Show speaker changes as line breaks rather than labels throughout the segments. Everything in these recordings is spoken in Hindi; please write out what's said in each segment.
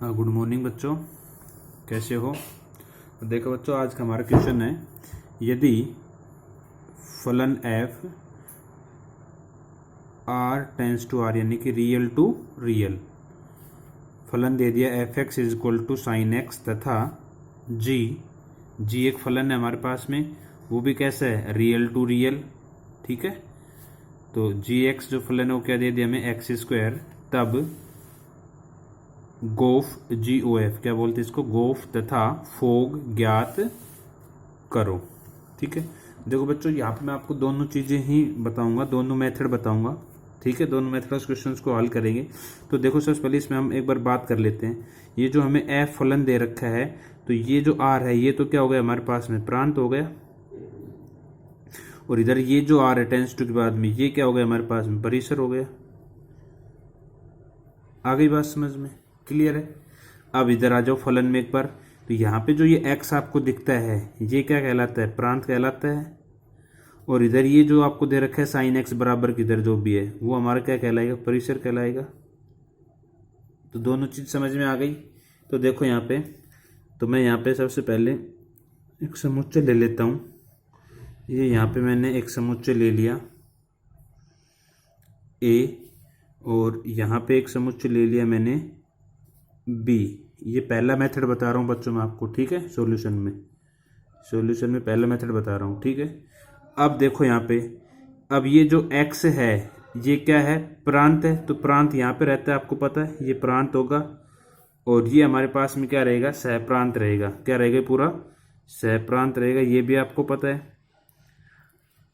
गुड मॉर्निंग बच्चों, कैसे हो। तो देखो बच्चों, आज का हमारा क्वेश्चन है, यदि फलन f r tends to r यानी कि रियल टू रियल फलन दे दिया f x is equal to sine x तथा जी एक फलन है हमारे पास में, वो भी कैसा है, रियल टू रियल। ठीक है, तो जी एक्स जो फलन है वो क्या दे दिया हमें, एक्स स्क्वायर। तब गोफ जी ओ एफ क्या बोलते हैं इसको, गोफ तथा फोग ज्ञात करो। ठीक है, देखो बच्चों, यहाँ पे मैं आपको दोनों चीज़ें ही बताऊंगा, दोनों मेथड बताऊंगा। ठीक है, दोनों मेथड उस क्वेश्चन को हल करेंगे। तो देखो सबसे पहले इसमें हम एक बार बात कर लेते हैं। ये जो हमें एफ फलन दे रखा है, तो ये जो आर है ये तो क्या हो गया हमारे पास में, प्रांत हो गया। और इधर ये जो आर है टेंस टू के बाद में, ये क्या हो गया हमारे पास में, परिसर हो गया। आ गई बात समझ में, क्लियर है। अब इधर आ जाओ फलन में एक बार। तो यहाँ पे जो ये x आपको दिखता है ये क्या कहलाता है, प्रांत कहलाता है। और इधर ये जो आपको दे रखा है साइन एक्स बराबर की, इधर जो भी है वो हमारा क्या कहलाएगा, परिसर कहलाएगा। तो दोनों चीज समझ में आ गई। तो देखो यहाँ पे, तो मैं यहाँ पे सबसे पहले एक समुच्चय ले लेता हूँ। ये यहाँ पे मैंने एक समुच्चय ले लिया a, और यहाँ पे एक समुच्चय ले लिया मैंने b। ये पहला मेथड बता रहा हूँ बच्चों मैं आपको, ठीक है। सॉल्यूशन में पहला मेथड बता रहा हूँ, ठीक है। अब देखो यहाँ पे, अब ये जो x है ये क्या है, प्रांत है। तो प्रांत यहाँ पे रहता है, आपको पता है ये प्रांत होगा। और ये हमारे पास में क्या रहेगा, सहप्रांत रहेगा। क्या रहेगा, पूरा सहप्रांत रहेगा, ये भी आपको पता है।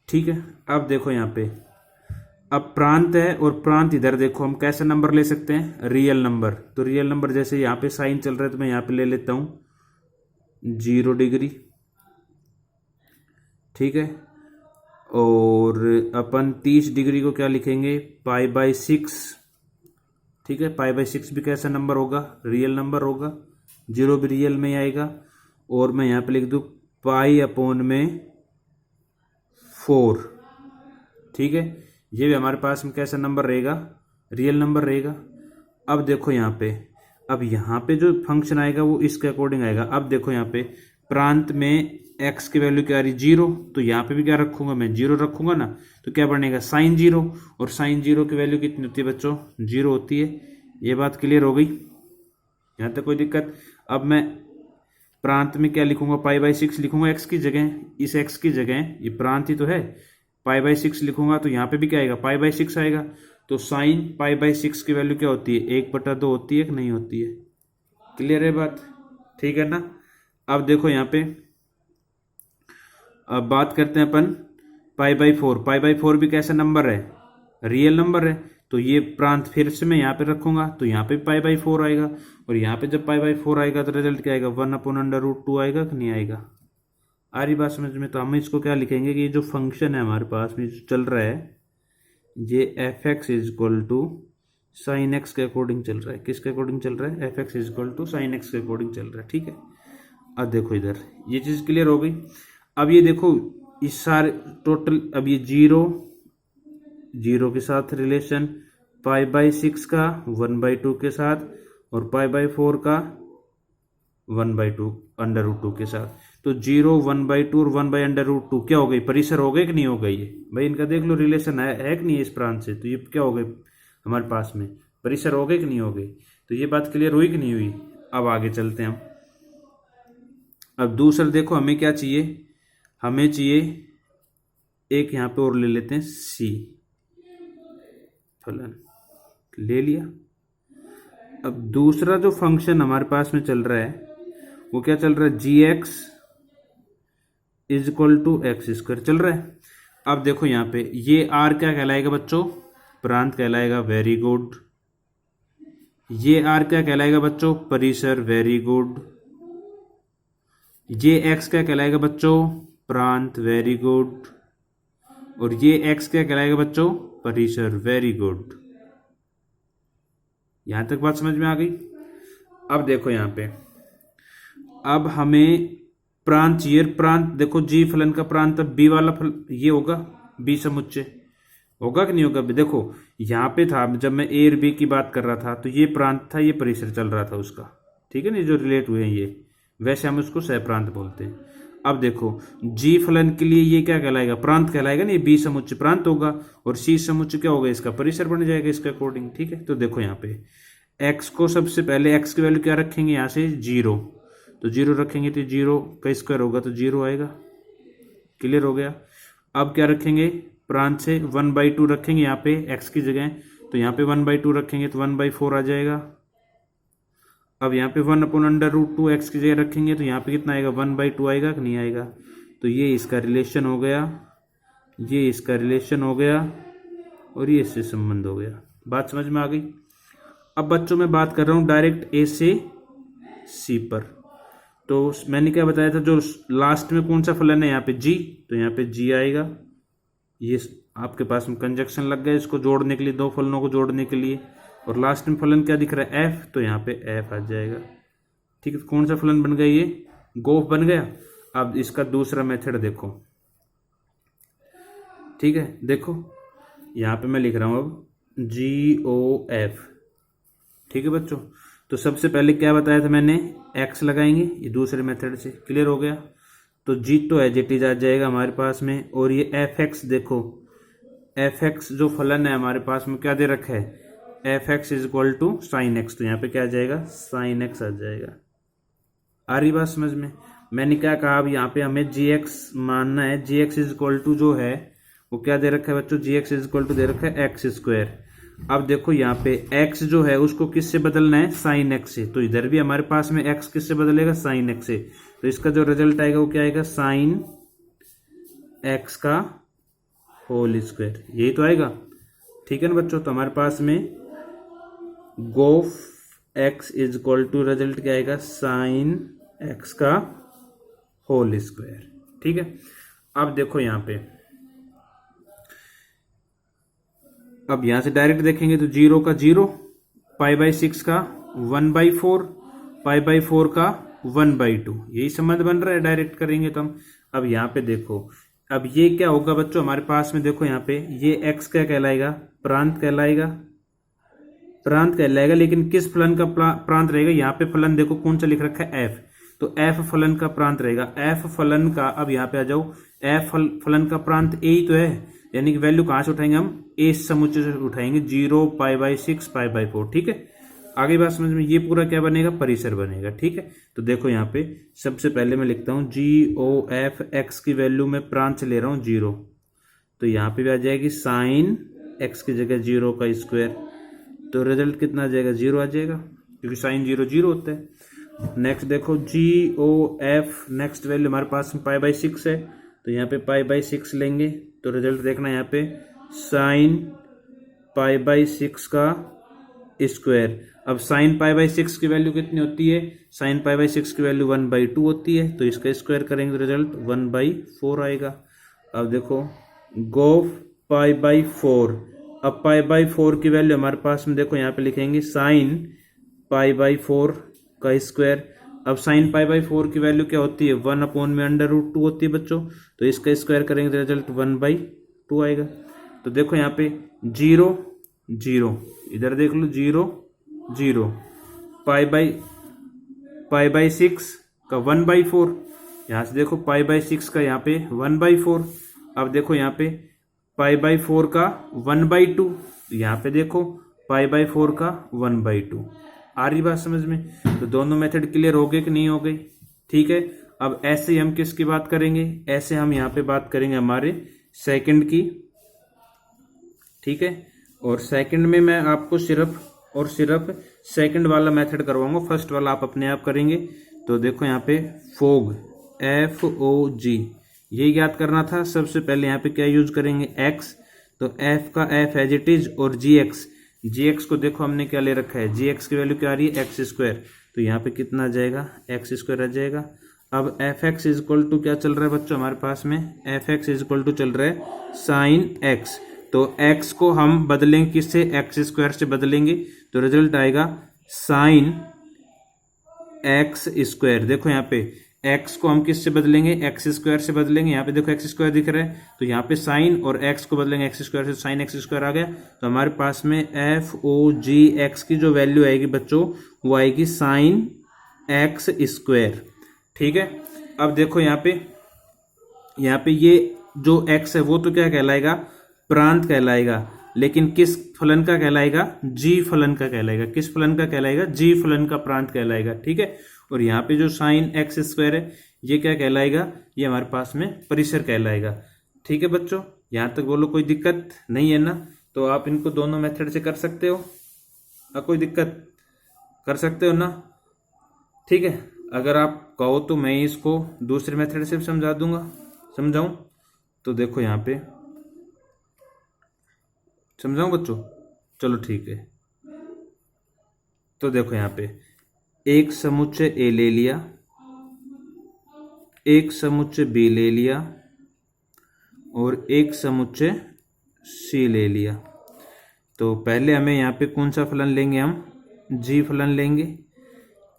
ठीक है, अब देखो यहाँ पे, अब प्रांत है और प्रांत इधर देखो, हम कैसे नंबर ले सकते हैं, रियल नंबर। तो रियल नंबर जैसे यहाँ पे साइन चल रहा है तो मैं यहाँ पे ले लेता हूँ 0 डिग्री। ठीक है, और अपन 30 डिग्री को क्या लिखेंगे, π/6। ठीक है, π/6 भी कैसा नंबर होगा, रियल नंबर होगा। 0 भी रियल में ही आएगा। और मैं यहाँ पे लिख दूँ π/4। ठीक है, ये भी हमारे पास में कैसा नंबर रहेगा, रियल नंबर रहेगा। अब देखो यहाँ पे, अब यहाँ पे जो फंक्शन आएगा वो इसके अकॉर्डिंग आएगा। अब देखो यहाँ पे प्रांत में x की वैल्यू क्या आ रही, 0। तो यहाँ पे भी क्या रखूंगा मैं, 0 रखूंगा ना। तो क्या बनेगा, साइन 0। और साइन 0 की वैल्यू कितनी होती है बच्चों, 0 होती है। ये बात क्लियर हो गई, यहाँ तक कोई दिक्कत। अब मैं प्रांत में क्या लिखूंगा, π/6 लिखूंगा x की जगह। इस x की जगह, ये प्रांत ही तो है, π/6 लिखूंगा। तो यहाँ पे भी क्या आएगा, π/6 आएगा। तो साइन π/6 की वैल्यू क्या होती है, 1/2 होती है कि नहीं होती है। क्लियर है बात, ठीक है ना। अब देखो यहाँ पे, अब बात करते हैं अपन π/4। π/4 भी कैसा नंबर है, रियल नंबर है। तो ये प्रांत फिर से मैं यहाँ पे रखूंगा, तो यहाँ पे π/4 आएगा। और यहाँ पे जब π/4 आएगा तो रिजल्ट क्या आएगा, 1/√2 आएगा कि नहीं आएगा। आ रही बात समझ में। तो हम इसको क्या लिखेंगे कि ये जो फंक्शन है हमारे पास में जो चल रहा है, ये f x is equal to sine x के अकॉर्डिंग चल रहा है। किसके अकॉर्डिंग चल रहा है, f x is equal to sine x के अकॉर्डिंग चल रहा है। ठीक है, अब देखो इधर ये चीज क्लियर हो गई। अब ये देखो इस सारे टोटल, अब ये 0 के साथ रिलेशन, π/6 का 1/2 के साथ, और π/4 का 1/2 √2 के साथ। तो 0, 1/2 और 1/√2 क्या हो गई, परिसर हो गए कि नहीं हो गई। ये भाई इनका देख लो रिलेशन है कि नहीं है इस प्रांत से। तो ये क्या हो गए हमारे पास में, परिसर हो गए कि नहीं हो गई। तो ये बात क्लियर हुई कि नहीं हुई। अब आगे चलते हैं हम। अब दूसरा देखो हमें क्या चाहिए, हमें चाहिए एक यहाँ पे और ले लेते हैं सी फलन, ले लिया। अब दूसरा जो फंक्शन हमारे पास में चल रहा है वो क्या चल रहा है, gx is equal to x² चल रहा है। अब देखो यहाँ पे ये r क्या कहलाएगा बच्चों, प्रांत कहलाएगा, वेरी गुड। ये r क्या कहलाएगा बच्चों, परिसर, वेरी गुड। ये x क्या कहलाएगा बच्चों, प्रांत, वेरी गुड। और ये x क्या कहलाएगा बच्चों, परिसर, वेरी गुड। यहां तक बात समझ में आ गई। अब देखो यहाँ पे, अब हमें प्रांत चाहिए। प्रांत देखो, जी फलन का प्रांत अब बी वाला फल ये होगा, बी समुच्चय। होगा कि नहीं होगा? देखो यहाँ पे था, जब मैं ए और बी की बात कर रहा था तो ये प्रांत था, ये परिसर चल रहा था उसका, ठीक है ना, जो रिलेट हुए हैं ये, वैसे हम उसको सह प्रांत बोलते हैं। अब देखो जी फलन के लिए ये क्या कहलाएगा? प्रांत कहलाएगा ना, ये बी समुच्चय प्रांत होगा, और सी समुच्चय क्या होगा? इसका परिसर बन जाएगा इसके अकॉर्डिंग, ठीक है। तो देखो यहाँ पे एक्स को सबसे पहले एक्स की वैल्यू क्या रखेंगे? यहाँ से 0, तो 0 रखेंगे तो 0 का स्क्वायर होगा तो 0 आएगा, क्लियर हो गया। अब क्या रखेंगे? प्रांत से 1/2 रखेंगे यहाँ पे एक्स की जगह, तो यहाँ पे 1/2 रखेंगे तो 1/4 आ जाएगा। अब यहाँ पे 1/√2 एक्स की जगह रखेंगे तो यहाँ पे कितना आएगा? 1/2 आएगा कि नहीं आएगा? तो ये इसका रिलेशन हो गया, ये इसका रिलेशन हो गया, और ये इससे संबंध हो गया। बात समझ में आ गई? अब बच्चों मैं बात कर रहा हूँ डायरेक्ट ए से सी पर। तो मैंने क्या बताया था, जो लास्ट में कौन सा फलन है यहाँ पे? जी, तो यहाँ पे जी आएगा। ये आपके पास में कंजक्शन लग गया इसको जोड़ने के लिए, दो फलनों को जोड़ने के लिए, और लास्ट में फलन क्या दिख रहा है? एफ, तो यहाँ पे एफ आ जाएगा, ठीक है। कौन सा फलन बन गया? ये गोफ बन गया। अब इसका दूसरा मेथड देखो, ठीक है। देखो यहाँ पे मैं लिख रहा हूँ अब GOF, ठीक है बच्चों। तो सबसे पहले क्या बताया था मैंने? एक्स लगाएंगे, ये दूसरे मेथड से, क्लियर हो गया। तो जी तो एज इट इज आ जाएगा हमारे पास में, और ये एफ एक्स, देखो एफ एक्स जो फलन है हमारे पास में क्या दे रखा है? F x is equal to sine x, तो यहाँ पे क्या आ जाएगा? साइन एक्स आ जाएगा। आ रही बात समझ में? मैंने क्या कहा, अब यहाँ पे हमें जी एक्स मानना है। जी एक्स इज इक्वल टू जो है वो क्या दे रखा है बच्चों? जी एक्स इज इक्वल टू दे रखा है एक्स स्क्वायर। अब देखो यहाँ पे x जो है उसको किससे बदलना है? साइन x से, तो इधर भी हमारे पास में x किससे बदलेगा? साइन x से। तो इसका जो रिजल्ट आएगा वो क्या आएगा? साइन x का होल स्क्वायर, यही तो आएगा, ठीक है ना बच्चों। तो हमारे पास में gof x is equal to result क्या आएगा? साइन x का होल स्क्वायर, ठीक है। अब देखो यहाँ पे, अब यहां से डायरेक्ट देखेंगे तो 0 का 0, π/6 का 1/4, π/4 का 1/2, यही संबंध बन रहा है, डायरेक्ट करेंगे तो हम। अब यहाँ पे देखो, अब ये क्या होगा बच्चों हमारे पास में? देखो यहाँ पे ये x क्या कहलाएगा? प्रांत कहलाएगा, प्रांत कहलाएगा। लेकिन किस फलन का प्रांत रहेगा? यहाँ पे फलन देखो कौन सा लिख रखा है? f, तो f फलन का प्रांत रहेगा। f फलन का, अब यहाँ पे आ जाओ, f फलन का प्रांत a ही तो है, यानी कि वैल्यू कहां से उठाएंगे हम? ए समुच्चय से उठाएंगे, 0, π/6, π/4, ठीक है। आगे बात समझ में? ये पूरा क्या बनेगा? परिसर बनेगा, ठीक है। तो देखो यहाँ पे सबसे पहले मैं लिखता हूँ GOF, x की वैल्यू में प्रांत से ले रहा हूँ 0, तो यहाँ पे भी आ जाएगी साइन x की जगह 0 का स्क्वायर, तो रिजल्ट कितना आ जाएगा? 0 आ जाएगा, क्योंकि साइन 0 0 होता है। नेक्स्ट देखो GOF, नेक्स्ट वैल्यू हमारे पास में π/6 है, तो यहाँ पे π/6 लेंगे, तो रिजल्ट देखना यहाँ पे साइन π/6 का स्क्वायर। अब साइन π/6 की वैल्यू कितनी होती है? साइन π/6 की वैल्यू 1/2 होती है, तो इसका स्क्वायर करेंगे तो रिजल्ट 1/4 आएगा। अब देखो गोफ π/4, अब π/4 की वैल्यू हमारे पास में देखो यहाँ पे लिखेंगे साइन π/4 का स्क्वायर। अब साइन π/4 की वैल्यू क्या होती है? 1/√2 होती है बच्चों, तो इसका स्क्वायर करेंगे तो रिजल्ट 1/2 आएगा। तो देखो यहाँ पे 0 0, इधर देख लो 0 0, π/6 का 1/4, यहाँ से देखो π/6 का यहाँ पे 1/4। अब देखो यहाँ पे π/4 का 1/2, यहाँ पे देखो π/4 का 1/2। आ रही बात समझ में? तो दोनों मेथड क्लियर हो गए कि नहीं हो गई? ठीक है। अब ऐसे ही हम किसकी बात करेंगे? ऐसे हम यहाँ पे बात करेंगे हमारे सेकंड की, ठीक है। और सेकंड में मैं आपको सिर्फ और सिर्फ सेकंड वाला मेथड करवाऊंगा, फर्स्ट वाला आप अपने आप करेंगे। तो देखो यहाँ पे फोग, FOG, ये याद करना था। सबसे पहले यहाँ पे क्या यूज करेंगे? x, तो f का f एज इट इज, और gx को देखो हमने क्या ले रखा है? gx की वैल्यू क्या आ रही है? x स्क्वायर, तो यहाँ पे कितना आ जाएगा? x स्क्वायर आ जाएगा। अब fx इज इक्वल टू क्या चल रहा है बच्चों हमारे पास में? fx इज इक्वल टू चल रहा है साइन x, तो x को हम बदलेंगे किससे? x स्क्वायर से बदलेंगे, तो रिजल्ट आएगा साइन x स्क्वायर। देखो यहाँ पे एक्स को हम किससे बदलेंगे, एक्स स्क्वायर से बदलेंगे। यहाँ पे देखो एक्स स्क्वायर दिख रहा है, तो यहाँ पे साइन और एक्स को बदलेंगे एक्स स्क्वायर से, साइन एक्स स्क्वायर आ गया। तो हमारे पास में एफ ओ जी एक्स की जो वैल्यू आएगी बच्चों, वो आएगी साइन एक्स स्क्वायर। ठीक है, अब देखो यहाँ पे ये जो एक्स है वो तो क्या कहलाएगा, प्रांत कहलाएगा, लेकिन किस फलन का कहलाएगा, जी फलन का कहलाएगा। किस फलन का कहलाएगा, जी फलन का प्रांत कहलाएगा। ठीक है, और यहाँ पे जो साइन एक्स स्क्वायर है ये क्या कहलाएगा, ये हमारे पास में परिसर कहलाएगा। ठीक है बच्चों, यहाँ तक बोलो कोई दिक्कत नहीं है ना। तो आप इनको दोनों मेथड से कर सकते हो, कोई दिक्कत, कर सकते हो ना। ठीक है, अगर आप कहो तो मैं इसको दूसरे मेथड से समझा दूंगा, समझाऊं तो देखो यहाँ पे समझाऊं बच्चों, चलो ठीक है। तो देखो यहाँ पे एक समुच्चय ए ले लिया, एक समुच्चय बी ले लिया और एक समुच्चय सी ले लिया। तो पहले हमें यहाँ पे कौन सा फलन लेंगे, हम जी फलन लेंगे।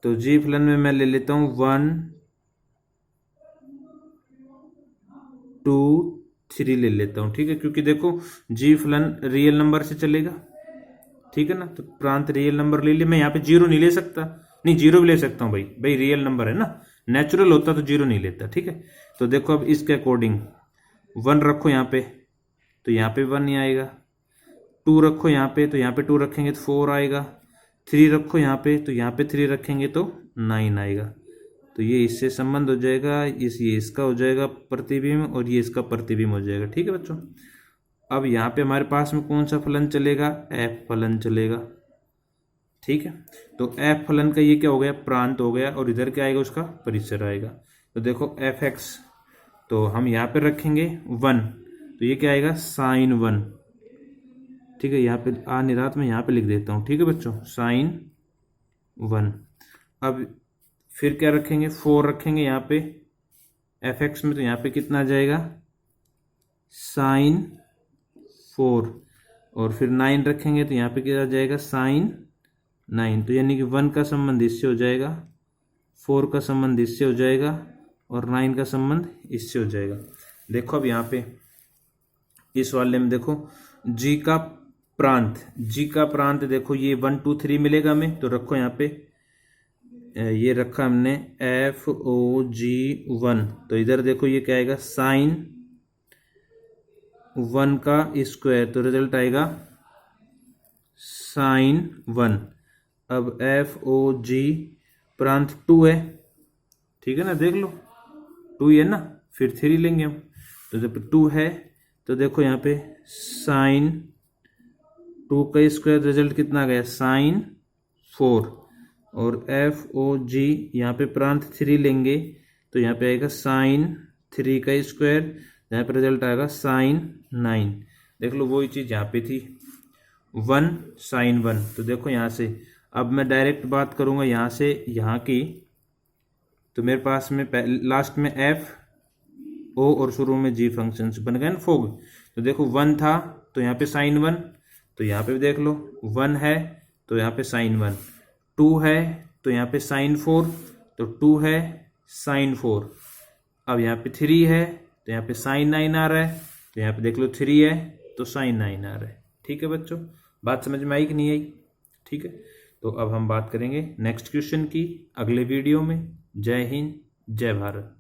तो जी फलन में मैं ले लेता हूँ 1 2 3 ले लेता हूँ। ठीक है, क्योंकि देखो जी फलन रियल नंबर से चलेगा। ठीक है ना, तो प्रांत रियल नंबर ले लिया। मैं यहाँ पे जीरो नहीं ले सकता, नहीं जीरो भी ले सकता हूँ भाई रियल नंबर है ना, नेचुरल होता तो जीरो नहीं लेता। ठीक है, तो देखो अब इसके अकॉर्डिंग 1 रखो यहाँ पे, तो यहाँ पे 1 नहीं आएगा। 2 रखो यहाँ पे, तो यहाँ पे 2 रखेंगे तो 4 आएगा। 3 रखो यहाँ पे, तो यहाँ पे 3 रखेंगे तो 9 आएगा। तो ये इससे संबंध हो जाएगा, ये इसका हो जाएगा प्रतिबिंब और ये इसका प्रतिबिंब हो जाएगा। ठीक है बच्चों, अब यहाँ पे हमारे पास में कौन सा फलन चलेगा, एफ फलन चलेगा। ठीक है, तो एफ फलन का ये क्या हो गया, प्रांत हो गया, और इधर क्या आएगा, उसका परिसर आएगा। तो देखो एफ एक्स, तो हम यहाँ पे रखेंगे 1, तो ये क्या आएगा, साइन 1। ठीक है, यहाँ पे आ नहीं रहा, मैं यहाँ पे लिख देता हूँ। ठीक है बच्चों, साइन 1। अब फिर क्या रखेंगे, 4 रखेंगे यहाँ पे एफ एक्स में, तो यहाँ पे कितना आ जाएगा, साइन 4। और फिर 9 रखेंगे, तो यहाँ पे क्या आ जाएगा, साइन 9। तो यानी कि 1 का संबंध इससे हो जाएगा, 4 का संबंध इससे हो जाएगा और 9 का संबंध इससे हो जाएगा। देखो अब यहाँ पे इस वाले में देखो जी का प्रांत देखो, ये 1 2 3 मिलेगा हमें। तो रखो यहाँ पे, ये रखा हमने एफ ओ जी 1। तो इधर देखो ये क्या आएगा, साइन 1 का स्क्वायर, तो रिजल्ट आएगा साइन 1। अब एफ ओ जी प्रांत 2 है। ठीक है ना, देख लो 2 है ना, फिर 3 लेंगे हम। तो जब 2 है तो देखो यहाँ पे साइन 2 का स्क्वायर, रिजल्ट कितना गया, साइन 4। और एफ ओ जी यहाँ पे प्रांत 3 लेंगे, तो यहाँ पे आएगा साइन 3 का स्क्वायर, यहाँ पे रिजल्ट आएगा साइन 9। देख लो वही चीज़ यहाँ पे थी, 1 साइन 1। तो देखो यहाँ से अब मैं डायरेक्ट बात करूँगा यहाँ से यहाँ की, तो मेरे पास में लास्ट में एफ ओ और शुरू में जी फंक्शन बन गए ना फोग। तो देखो 1 था तो यहाँ पे साइन 1, तो यहाँ पे भी देख लो 1 है तो यहाँ पे साइन 1, 2 है तो यहाँ पे साइन 4, तो 2 है साइन 4। अब यहाँ पे 3 है तो यहाँ पे साइन 9 आ रहा है, तो यहाँ पे देख लो 3 है तो साइन 9 आ रहा है। ठीक है बच्चों, बात समझ में आई कि नहीं आई? ठीक है, तो अब हम बात करेंगे नेक्स्ट क्वेश्चन की अगले वीडियो में। जय हिंद, जय भारत।